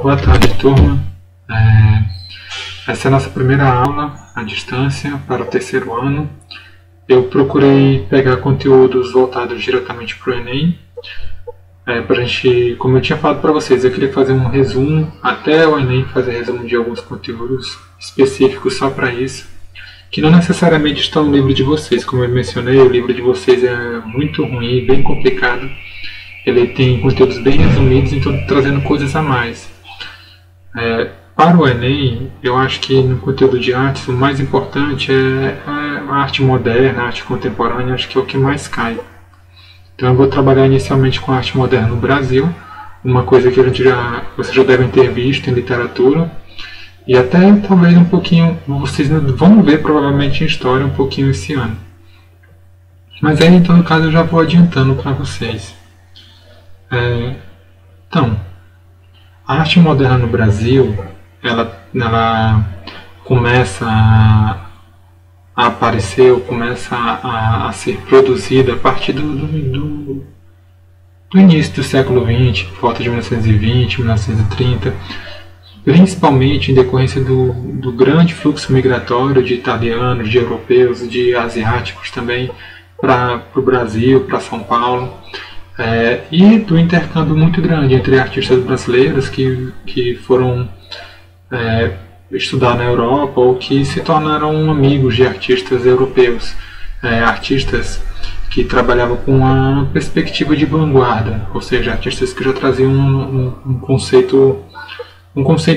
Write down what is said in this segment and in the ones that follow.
Boa tarde, turma. Essa é a nossa primeira aula à distância para o terceiro ano. Eu procurei pegar conteúdos voltados diretamente para o Enem. Para a gente, como eu tinha falado para vocês, eu queria fazer um resumo, até o Enem fazer resumo de alguns conteúdos específicos só para isso, que não necessariamente estão no livro de vocês. Como eu mencionei, o livro de vocês é muito ruim, bem complicado. Ele tem conteúdos bem resumidos, então trazendo coisas a mais. Para o Enem, eu acho que no conteúdo de artes o mais importante é a arte moderna, a arte contemporânea, acho que é o que mais cai. Então eu vou trabalhar inicialmente com a arte moderna no Brasil, uma coisa que vocês já devem ter visto em literatura, e até talvez um pouquinho, vocês vão ver provavelmente em história um pouquinho esse ano. Mas aí, em todo caso, eu já vou adiantando para vocês. Então, a arte moderna no Brasil, ela começa a aparecer, ou começa a ser produzida a partir do início do século XX, por volta de 1920, 1930, principalmente em decorrência do grande fluxo migratório de italianos, de europeus, de asiáticos também para o Brasil, para São Paulo. E do intercâmbio muito grande entre artistas brasileiros que foram estudar na Europa ou que se tornaram amigos de artistas europeus, artistas que trabalhavam com uma perspectiva de vanguarda, ou seja, artistas que já traziam um conceito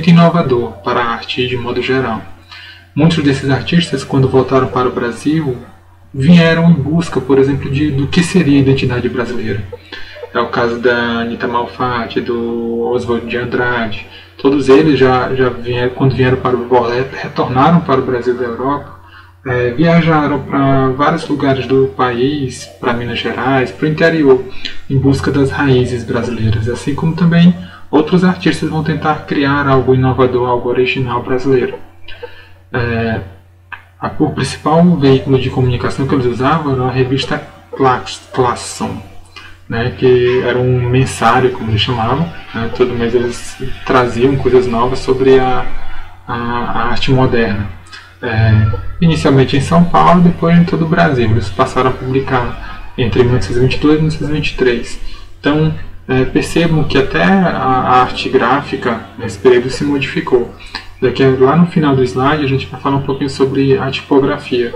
inovador para a arte de modo geral. Muitos desses artistas, quando voltaram para o Brasil, vieram em busca, por exemplo, do que seria a identidade brasileira. É o caso da Anita Malfatti, do Oswald de Andrade. Todos eles já vieram, quando vieram para o retornaram para o Brasil da Europa, viajaram para vários lugares do país, para Minas Gerais, para o interior, em busca das raízes brasileiras, assim como também outros artistas vão tentar criar algo inovador, algo original brasileiro. O principal veículo de comunicação que eles usavam era a revista Claxon, que era um mensário, como eles chamavam. Todo mês eles traziam coisas novas sobre a arte moderna. Inicialmente em São Paulo, depois em todo o Brasil. Eles passaram a publicar entre 1922 e 1923. Então, percebam que até a arte gráfica nesse período se modificou. Lá no final do slide a gente vai falar um pouquinho sobre a tipografia.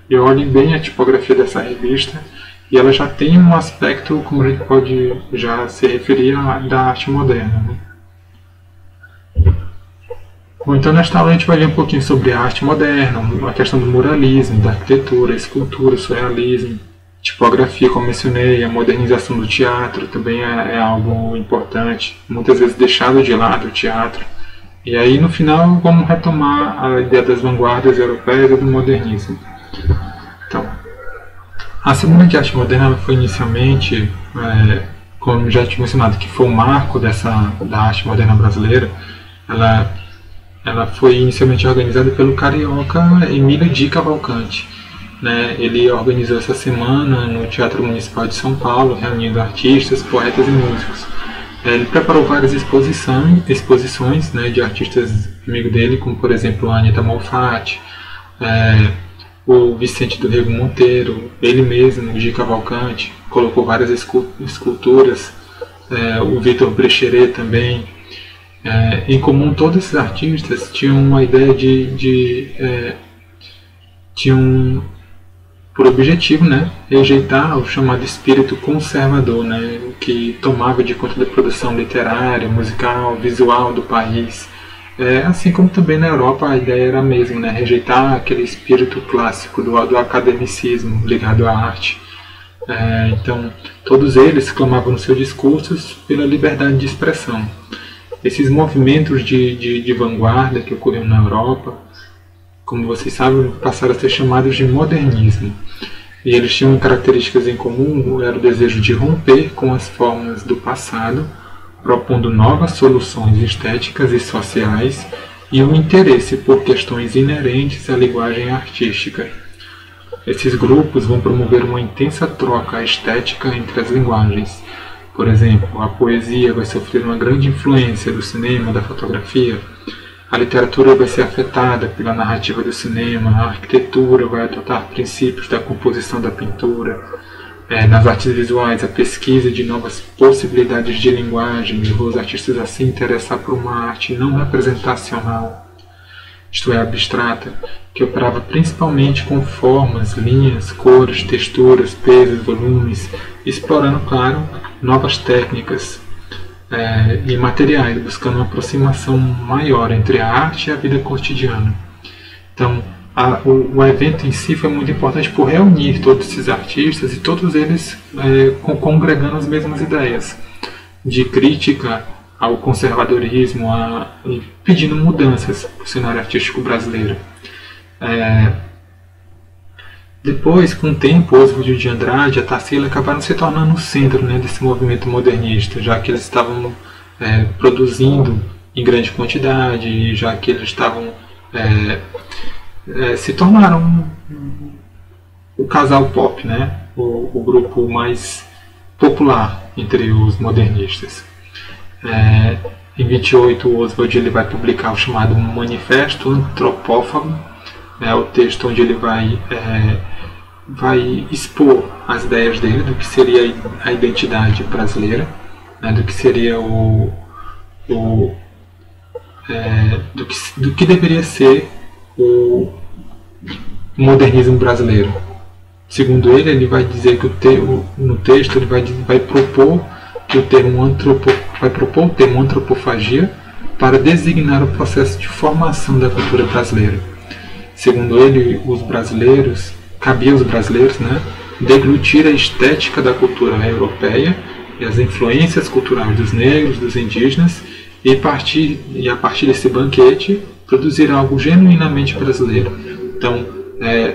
E olhem bem a tipografia dessa revista, e ela já tem um aspecto, como a gente pode já se referir, da arte moderna. Bom, então nesta aula a gente vai ver um pouquinho sobre a arte moderna, a questão do muralismo, da arquitetura, escultura, surrealismo, tipografia, como mencionei, a modernização do teatro também é algo importante, muitas vezes deixado de lado o teatro. E aí, no final, vamos retomar a ideia das vanguardas europeias e do modernismo. Então, a Semana de Arte Moderna foi inicialmente, como já tinha mencionado, que foi o marco da arte moderna brasileira. Ela foi inicialmente organizada pelo carioca Emílio de Cavalcante. Ele organizou essa semana no Teatro Municipal de São Paulo, reunindo artistas, poetas e músicos. Ele preparou várias exposições de artistas amigos dele, como por exemplo a Anita Malfatti, o Vicente do Rego Monteiro, ele mesmo, o Di Cavalcante, colocou várias esculturas, o Vitor Brecheret também. Em comum, todos esses artistas tinham uma ideia tinham por objetivo rejeitar o chamado espírito conservador, que tomava de conta da produção literária, musical, visual do país. Assim como também na Europa a ideia era a mesma, rejeitar aquele espírito clássico do academicismo ligado à arte. Então, todos eles clamavam nos seus discursos pela liberdade de expressão. Esses movimentos de vanguarda que ocorriam na Europa, como vocês sabem, passaram a ser chamados de modernismo. E eles tinham características em comum, era o desejo de romper com as formas do passado, propondo novas soluções estéticas e sociais, e o interesse por questões inerentes à linguagem artística. Esses grupos vão promover uma intensa troca estética entre as linguagens, Por exemplo, a poesia vai sofrer uma grande influência do cinema, da fotografia, a literatura vai ser afetada pela narrativa do cinema, a arquitetura vai adotar princípios da composição da pintura, nas artes visuais, a pesquisa de novas possibilidades de linguagem levou os artistas a se interessar por uma arte não representacional, isto é, abstrata, que operava principalmente com formas, linhas, cores, texturas, pesos, volumes, explorando, claro, novas técnicas e materiais, buscando uma aproximação maior entre a arte e a vida cotidiana. Então, o evento em si foi muito importante por reunir todos esses artistas e todos eles congregando as mesmas ideias de crítica ao conservadorismo e pedindo mudanças para o cenário artístico brasileiro. Depois, com o tempo, Oswald de Andrade e a Tarsila acabaram se tornando o centro, né, desse movimento modernista, já que eles estavam produzindo em grande quantidade, e já que eles estavam se tornaram o casal pop, né, o grupo mais popular entre os modernistas. Em 28, o Oswald ele vai publicar o chamado Manifesto Antropófago, o texto onde ele vai expor as ideias dele do que seria a identidade brasileira, né, do que seria do que deveria ser o modernismo brasileiro. Segundo ele, ele vai dizer que no texto ele vai propor o termo antropofagia para designar o processo de formação da cultura brasileira. Segundo ele, cabia aos brasileiros, né, deglutir a estética da cultura europeia e as influências culturais dos negros, dos indígenas, e a partir desse banquete produzir algo genuinamente brasileiro. Então,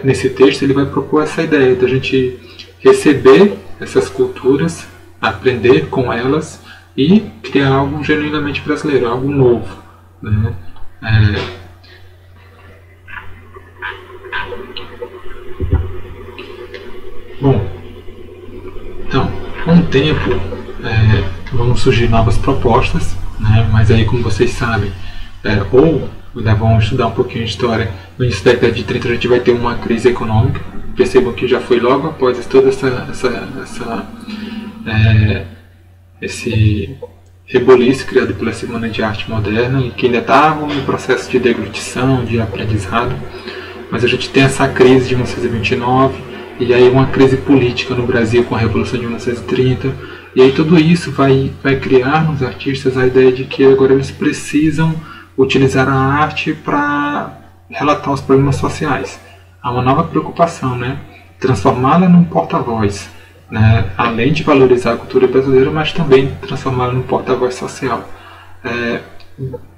nesse texto ele vai propor essa ideia de a gente receber essas culturas, aprender com elas e criar algo genuinamente brasileiro, algo novo, né? Bom, então, com o tempo vão surgir novas propostas, né? Mas aí, como vocês sabem, ainda vamos estudar um pouquinho de história, no início da década de 30 a gente vai ter uma crise econômica. Percebam que já foi logo após toda esse reboliço criado pela Semana de Arte Moderna, e que ainda estavam em processo de deglutição, de aprendizado. Mas a gente tem essa crise de 1929, e aí uma crise política no Brasil com a Revolução de 1930, e aí tudo isso vai criar nos artistas a ideia de que agora eles precisam utilizar a arte para relatar os problemas sociais. Há uma nova preocupação, né? Transformá-la num porta-voz, né? Além de valorizar a cultura brasileira, mas também transformá-la num porta-voz social.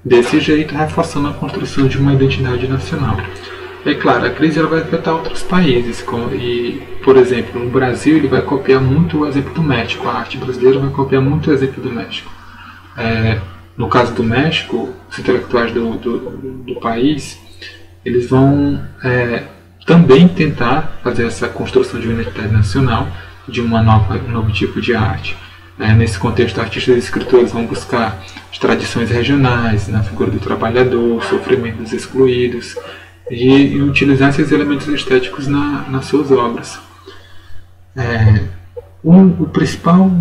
Desse jeito, reforçando a construção de uma identidade nacional. É claro, a crise ela vai afetar outros países, por exemplo, no Brasil ele vai copiar muito o exemplo do México, a arte brasileira vai copiar muito o exemplo do México. No caso do México, os intelectuais do país, eles vão também tentar fazer essa construção de uma identidade nacional, de um novo tipo de arte. Nesse contexto, artistas e escritores vão buscar as tradições regionais, na figura do trabalhador, o sofrimento dos excluídos, e utilizar esses elementos estéticos nas suas obras. O principal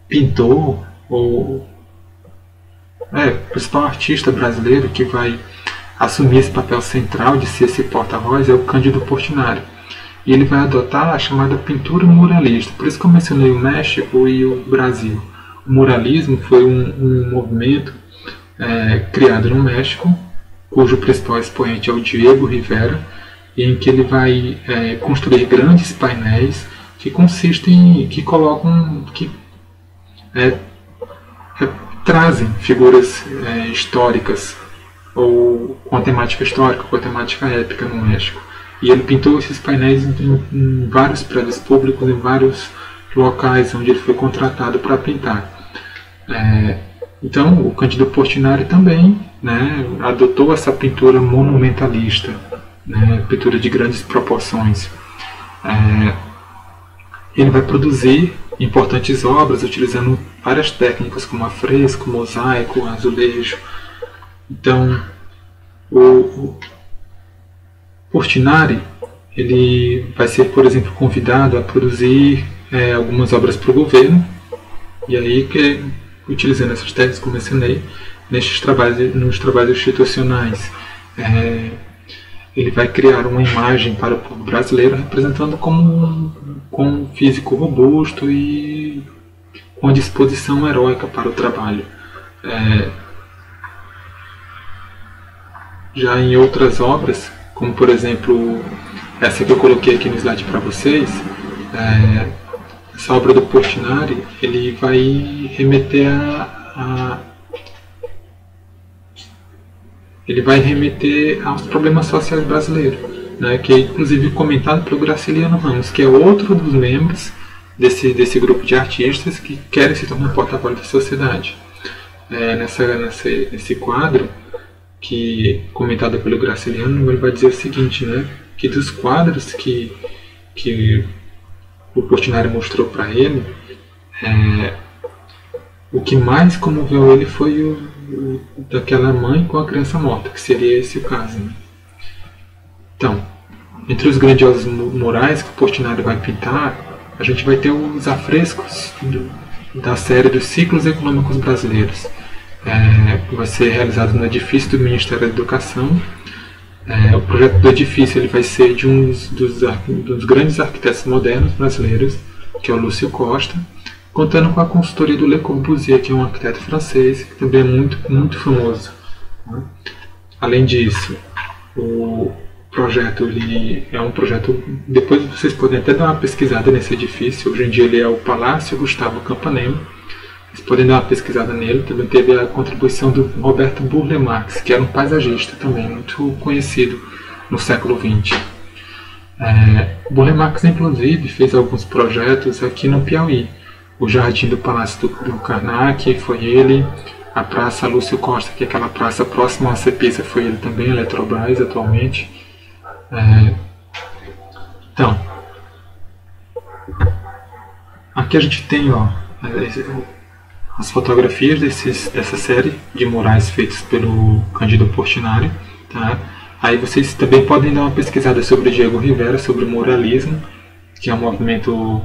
pintor, o principal artista brasileiro que vai assumir esse papel central de ser esse porta-voz é o Cândido Portinari. E ele vai adotar a chamada pintura muralista. Por isso que eu mencionei o México e o Brasil. O muralismo foi um movimento criado no México, cujo principal expoente é o Diego Rivera, em que ele vai construir grandes painéis que trazem figuras históricas, ou com a temática histórica, com a temática épica no México. E ele pintou esses painéis em vários prédios públicos, em vários locais onde ele foi contratado para pintar. Então, o Cândido Portinari também, né, adotou essa pintura monumentalista, né, pintura de grandes proporções. Ele vai produzir importantes obras utilizando várias técnicas como afresco, mosaico, azulejo. Então, o Portinari ele vai ser, por exemplo, convidado a produzir algumas obras para o governo, e aí utilizando essas técnicas que eu mencionei, nos trabalhos institucionais, ele vai criar uma imagem para o povo brasileiro representando como um físico robusto e com a disposição heróica para o trabalho. Já em outras obras, como por exemplo essa que eu coloquei aqui no slide para vocês, essa obra do Portinari, ele vai remeter aos problemas sociais brasileiros, né, que é inclusive comentado pelo Graciliano Ramos, que é outro dos membros desse grupo de artistas que querem se tornar porta-voz da sociedade. Nesse quadro, que comentado pelo Graciliano, ele vai dizer o seguinte, né, que dos quadros que o Portinari mostrou para ele, o que mais comoveu ele foi o daquela mãe com a criança morta, que seria esse o caso, né? Então, entre os grandiosos murais que o Portinari vai pintar, a gente vai ter os afrescos da série dos ciclos econômicos brasileiros. Vai ser realizado no edifício do Ministério da Educação. O projeto do edifício ele vai ser de um dos grandes arquitetos modernos brasileiros, que é o Lúcio Costa, contando com a consultoria do Le Corbusier, que é um arquiteto francês, que também é muito, muito famoso, né? Além disso, o projeto ele é um projeto, depois vocês podem até dar uma pesquisada nesse edifício. Hoje em dia ele é o Palácio Gustavo Campanella. Vocês podem dar uma pesquisada nele. Também teve a contribuição do Roberto Burle Marx, que era um paisagista também muito conhecido no século XX. Burle Marx, inclusive, fez alguns projetos aqui no Piauí. O Jardim do Palácio do Karnak foi ele. A Praça Lúcio Costa, que é aquela praça próxima à Cepisa, foi ele também, Eletrobras atualmente. Então, aqui a gente tem as fotografias dessa série de murais feitos pelo Cândido Portinari, tá? Aí vocês também podem dar uma pesquisada sobre Diego Rivera, sobre o muralismo, que é um movimento,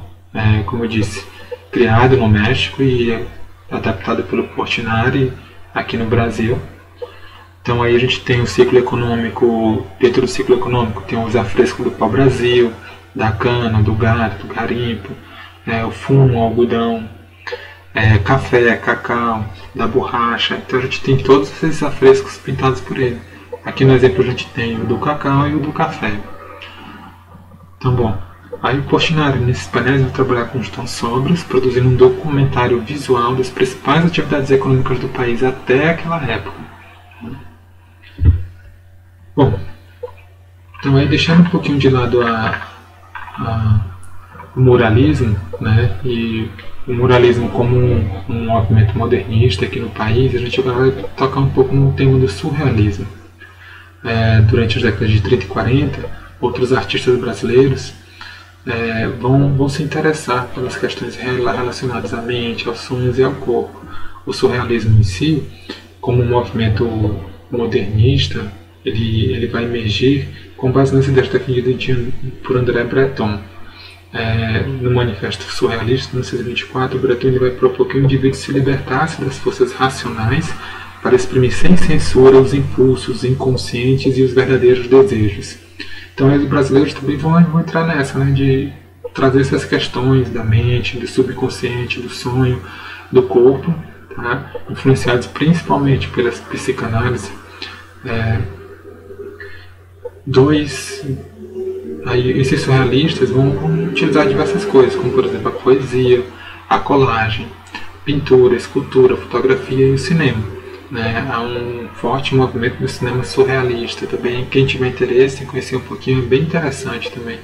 como eu disse, criado no México e adaptado pelo Portinari aqui no Brasil. Então aí a gente tem o ciclo econômico, dentro do ciclo econômico tem os afrescos do pau-brasil, da cana, do gado, do garimpo, o fumo, o algodão, café, cacau, da borracha. Então a gente tem todos esses afrescos pintados por ele. Aqui no exemplo a gente tem o do cacau e o do café. Então bom, aí o Portinari nesses painéis vai trabalhar com os tons sóbrios, produzindo um documentário visual das principais atividades econômicas do país até aquela época. Bom, então aí deixando um pouquinho de lado o muralismo, né, e o muralismo como um movimento modernista aqui no país, a gente vai tocar um pouco no tema do surrealismo. Durante as décadas de 30 e 40, outros artistas brasileiros vão se interessar pelas questões relacionadas à mente, aos sonhos e ao corpo. O surrealismo em si, como um movimento modernista, ele vai emergir com base nas ideias defendidas por André Breton. No Manifesto Surrealista, de 1924, Breton ele vai propor que o indivíduo se libertasse das forças racionais para exprimir sem censura os impulsos inconscientes e os verdadeiros desejos. Então os brasileiros também vão entrar nessa, né, de trazer essas questões da mente, do subconsciente, do sonho, do corpo, tá, influenciados principalmente pela psicanálise. Aí esses surrealistas vão utilizar diversas coisas, como por exemplo a poesia, a colagem, pintura, escultura, fotografia e o cinema, né? Há um forte movimento do cinema surrealista também. Quem tiver interesse em conhecer um pouquinho é bem interessante também.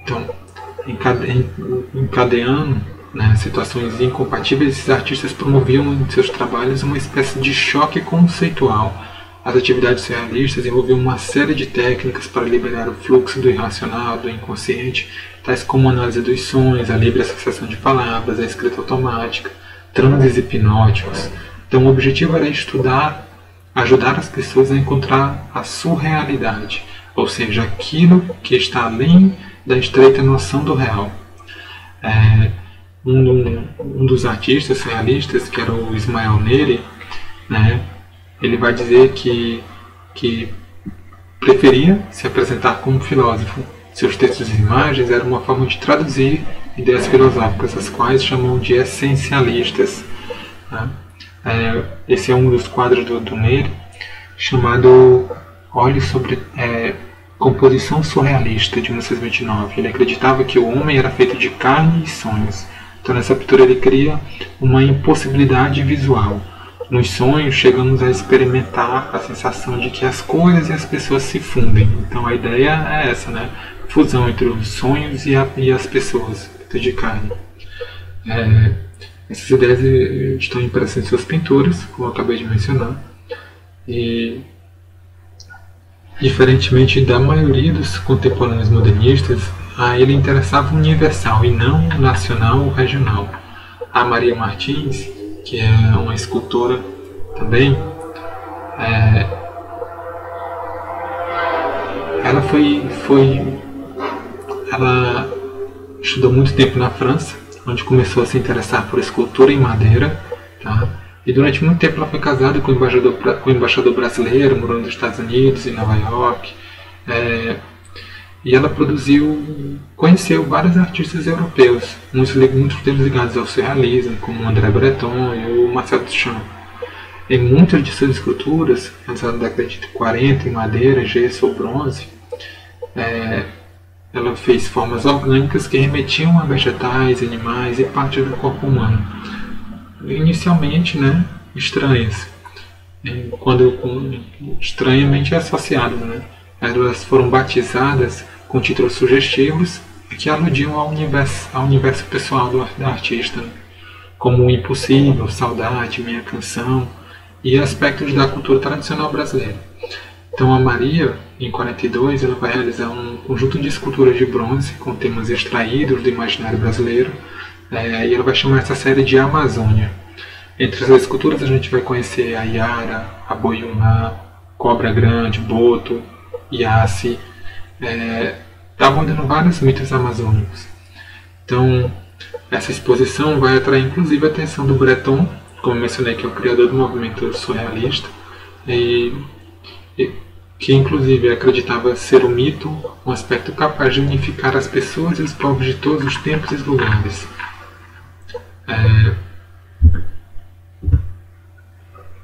Então, encadeando, né, situações incompatíveis, esses artistas promoviam em seus trabalhos uma espécie de choque conceitual, As atividades surrealistas envolviam uma série de técnicas para liberar o fluxo do irracional, do inconsciente, tais como a análise dos sonhos, a livre associação de palavras, a escrita automática, transes hipnóticos. Então o objetivo era estudar, ajudar as pessoas a encontrar a surrealidade, ou seja, aquilo que está além da estreita noção do real. Um dos artistas surrealistas, que era o Ismael Neri, né, ele vai dizer que preferia se apresentar como filósofo. Seus textos e imagens eram uma forma de traduzir ideias filosóficas, as quais chamam de essencialistas. Né? Esse é um dos quadros do Neri, chamado Olhe sobre Composição Surrealista, de 1929. Ele acreditava que o homem era feito de carne e sonhos. Então, nessa pintura, ele cria uma impossibilidade visual. Nos sonhos, chegamos a experimentar a sensação de que as coisas e as pessoas se fundem. Então, a ideia é essa, né? Fusão entre os sonhos e as pessoas, feitas de carne. Essas ideias estão impressas em suas pinturas, como eu acabei de mencionar. E, diferentemente da maioria dos contemporâneos modernistas, a ele interessava o universal e não o nacional ou regional. A Maria Martins, que é uma escultora também, ela estudou muito tempo na França, onde começou a se interessar por escultura em madeira, tá? E durante muito tempo ela foi casada com o embaixador brasileiro, morando nos Estados Unidos, em Nova York. E ela conheceu vários artistas europeus, muitos deles ligados ao surrealismo, como André Breton e o Marcel Duchamp. Em muitas de suas esculturas, antes da década de 40, em madeira, gesso ou bronze, ela fez formas orgânicas que remetiam a vegetais, animais e partes do corpo humano. Inicialmente, né, estranhas, estranhamente associadas, né? Elas foram batizadas com títulos sugestivos que aludiam ao universo pessoal do artista, né? Como o impossível, saudade, minha canção e aspectos da cultura tradicional brasileira. Então a Maria, em 42, ela vai realizar um conjunto de esculturas de bronze com temas extraídos do imaginário brasileiro, e ela vai chamar essa série de Amazônia. Entre as esculturas a gente vai conhecer a Iara, a Boiúma, Cobra Grande, Boto, Iace, abordando vários mitos amazônicos. Então, essa exposição vai atrair inclusive a atenção do Breton, como mencionei, que é o criador do movimento surrealista, que inclusive acreditava ser o mito um aspecto capaz de unificar as pessoas e os povos de todos os tempos e lugares.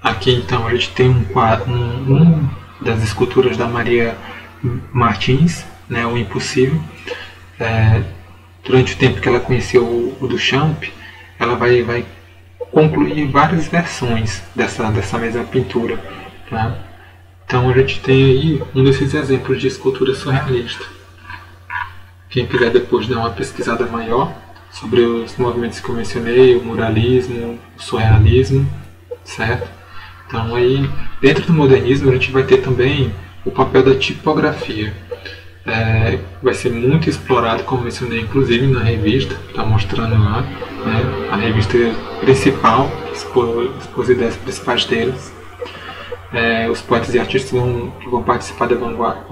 Aqui então a gente tem um das esculturas da Maria Martins, né, o Impossível. Durante o tempo que ela conheceu o Duchamp, ela vai concluir várias versões dessa mesma pintura, tá? Então a gente tem aí um desses exemplos de escultura surrealista. Quem quiser depois dar uma pesquisada maior sobre os movimentos que eu mencionei, o muralismo, o surrealismo, certo? Então aí, dentro do modernismo, a gente vai ter também o papel da tipografia. Vai ser muito explorado, como mencionei, inclusive na revista, está mostrando lá, né, a revista principal, expôs as ideias principais deles. Os poetas e artistas que vão participar da vanguarda,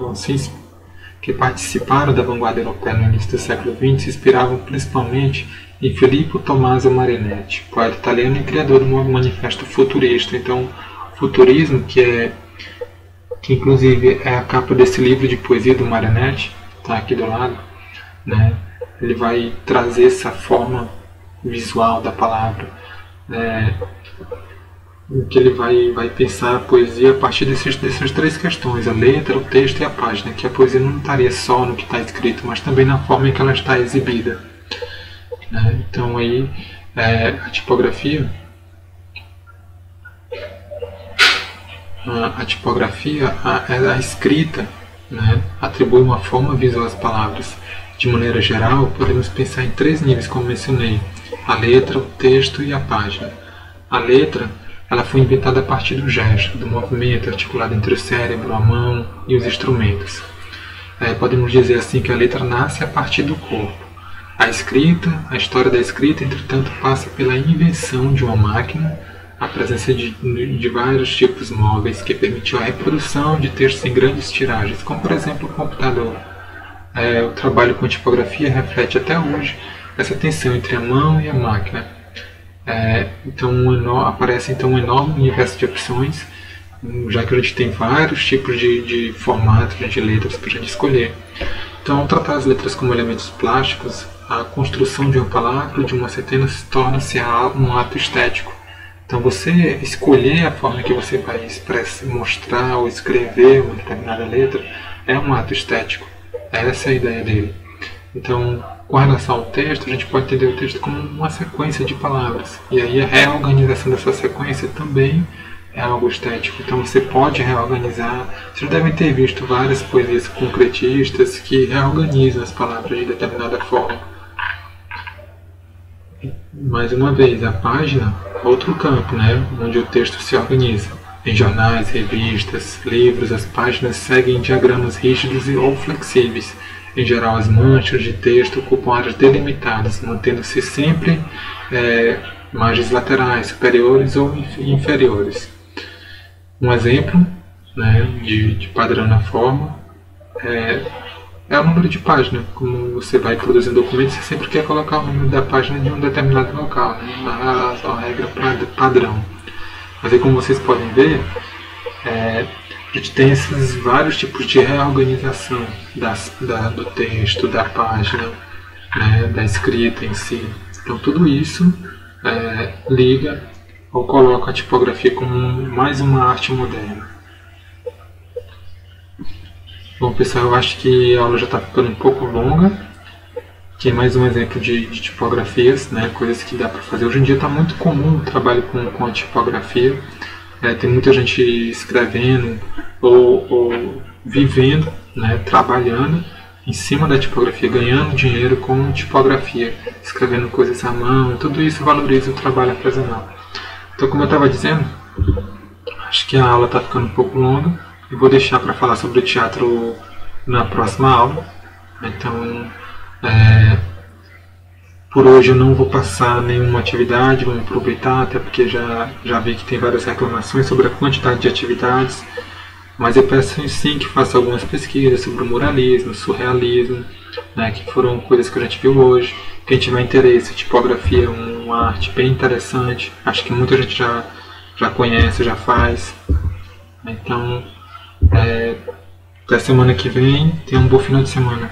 que participaram da vanguarda europeia no início do século XX, se inspiravam principalmente em Filippo Tommaso Marinetti, poeta italiano e criador do manifesto futurista. Então, futurismo, que inclusive é a capa desse livro de poesia do Marinetti, está aqui do lado, né? Ele vai trazer essa forma visual da palavra, que ele vai pensar a poesia a partir dessas três questões: a letra, o texto e a página, que a poesia não estaria só no que está escrito, mas também na forma em que ela está exibida, né? Então aí a tipografia, a escrita, né, atribui uma forma visual às palavras. De maneira geral, podemos pensar em três níveis, como mencionei: a letra, o texto e a página. A letra ela foi inventada a partir do gesto, do movimento articulado entre o cérebro, a mão e os instrumentos. Podemos dizer assim que a letra nasce a partir do corpo. A história da escrita, entretanto, passa pela invenção de uma máquina, a presença de vários tipos móveis que permitiu a reprodução de textos em grandes tiragens, como por exemplo o computador. O trabalho com tipografia reflete até hoje essa tensão entre a mão e a máquina. Aparece então um enorme universo de opções, já que a gente tem vários tipos de formatos de letras para a gente escolher. Então, ao tratar as letras como elementos plásticos, a construção de uma palavra, de uma centena, torna-se um ato estético. Então, você escolher a forma que você vai mostrar ou escrever uma determinada letra é um ato estético. Essa é a ideia dele. Então, com relação ao texto, a gente pode entender o texto como uma sequência de palavras. E aí a reorganização dessa sequência também é algo estético. Então você pode reorganizar. Vocês devem ter visto várias poesias concretistas que reorganizam as palavras de determinada forma. Mais uma vez, a página é outro campo, onde o texto se organiza. Em jornais, revistas, livros, as páginas seguem diagramas rígidos ou flexíveis. Em geral, as manchas de texto ocupam áreas delimitadas, mantendo-se sempre margens laterais, superiores ou inferiores. Um exemplo de padrão na forma é o número de página. Como você vai produzir um documento, você sempre quer colocar o número da página de um determinado local, a regra padrão. Mas aí, como vocês podem ver, a gente tem esses vários tipos de reorganização do texto, da página, da escrita em si. Então tudo isso liga ou coloca a tipografia como mais uma arte moderna. Bom pessoal, eu acho que a aula já está ficando um pouco longa. Aqui é mais um exemplo de tipografias, coisas que dá para fazer. Hoje em dia está muito comum o trabalho com a tipografia. Tem muita gente escrevendo ou vivendo, trabalhando em cima da tipografia, ganhando dinheiro com tipografia, escrevendo coisas à mão. Tudo isso valoriza o trabalho artesanal. Então, como eu estava dizendo, acho que a aula está ficando um pouco longa. Eu vou deixar para falar sobre o teatro na próxima aula. Então, por hoje eu não vou passar nenhuma atividade, vamos aproveitar, até porque já vi que tem várias reclamações sobre a quantidade de atividades, mas eu peço sim que faça algumas pesquisas sobre o muralismo, surrealismo, que foram coisas que a gente viu hoje. Quem tiver interesse, tipografia é uma arte bem interessante, acho que muita gente já conhece, já faz. Então, até semana que vem, tenha um bom final de semana.